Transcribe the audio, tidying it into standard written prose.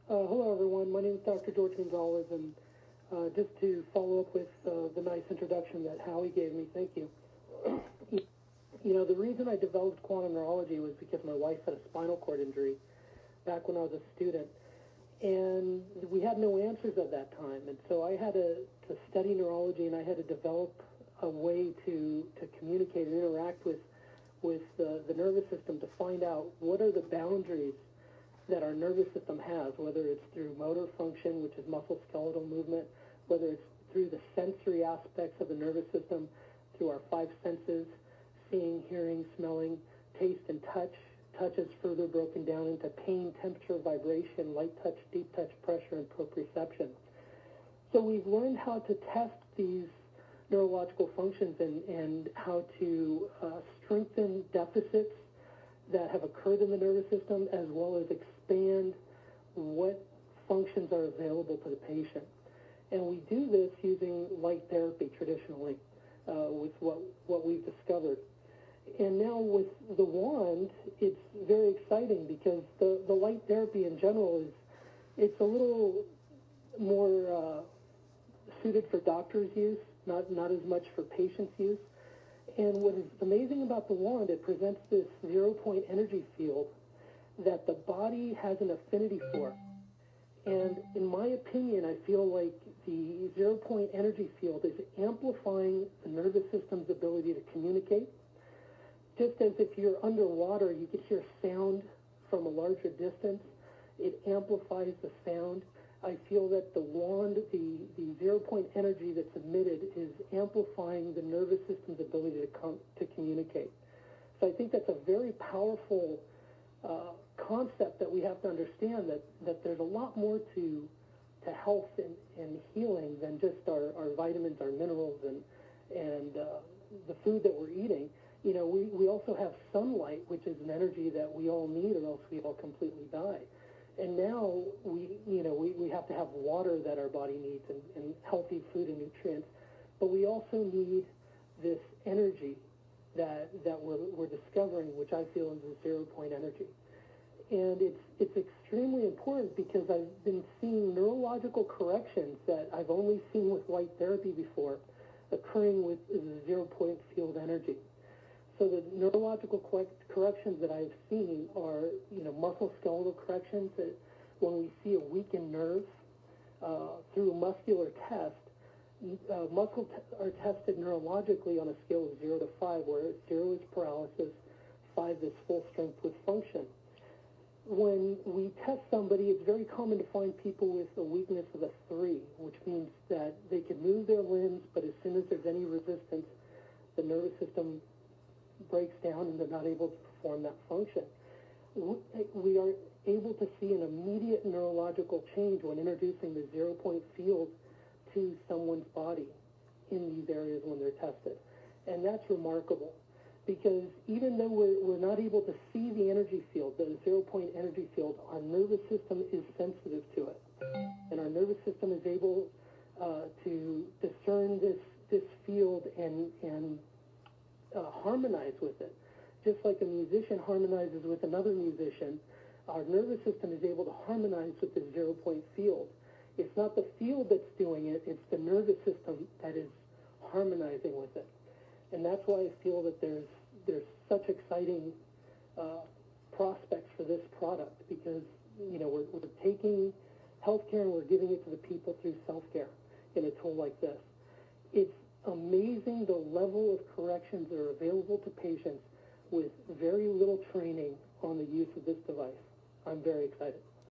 Hello, everyone. My name is Dr. George Gonzalez, and just to follow up with the nice introduction that Howie gave me, thank you. You know, the reason I developed quantum neurology was because my wife had a spinal cord injury back when I was a student, and we had no answers at that time. And so I had to study neurology, and I had to develop a way to communicate and interact with the nervous system to find out what are the boundaries that our nervous system has, whether it's through motor function, which is muscle-skeletal movement, whether it's through the sensory aspects of the nervous system, through our five senses, seeing, hearing, smelling, taste, and touch. Touch is further broken down into pain, temperature, vibration, light touch, deep touch, pressure, and proprioception. So we've learned how to test these neurological functions and how to strengthen deficits that have occurred in the nervous system, as well as expand what functions are available to the patient. And we do this using light therapy traditionally with what we've discovered. And now with the wand, it's very exciting because the light therapy in general it's a little more suited for doctors' use, not as much for patients' use. And what is amazing about the wand, it presents this zero-point energy field that the body has an affinity for. And in my opinion, I feel like the zero-point energy field is amplifying the nervous system's ability to communicate. Just as if you're underwater, you could hear sound from a larger distance, it amplifies the sound. I feel that the wand, the zero-point energy that's emitted is amplifying the nervous system's ability to communicate. So I think that's a very powerful concept that we have to understand, that there's a lot more to health and healing than just our vitamins, our minerals, and the food that we're eating. You know, we also have sunlight, which is an energy that we all need, or else we all completely die. And now we have to have water that our body needs and healthy food and nutrients, but we also need this energy that we're discovering, which I feel is a zero-point energy. And it's extremely important because I've been seeing neurological corrections that I've only seen with light therapy before occurring with the zero-point field energy. So the neurological corrections that I've seen are, muscle-skeletal corrections. That when we see a weakened nerve through a muscular test, muscles are tested neurologically on a scale of 0 to 5, where 0 is paralysis, 5 is full strength with function. When we test somebody, it's very common to find people with a weakness of a 3, which means that they can move their limbs, but as soon as there's any resistance, the nervous system breaks down and they're not able to perform that function. We are able to see an immediate neurological change when introducing the zero-point field to someone's body in these areas when they're tested. And that's remarkable because even though we're not able to see the energy field, the zero-point energy field, our nervous system is sensitive to it. And our nervous system is able to discern this field and harmonize with it. Just like a musician harmonizes with another musician, our nervous system is able to harmonize with the zero-point field. It's not the field that's doing it, it's the nervous system that is harmonizing with it. And that's why I feel that there's such exciting prospects for this product, because we're taking healthcare and we're giving it to the people through self-care in a tool like this. It's amazing the level of corrections that are available to patients with very little training on the use of this device. I'm very excited.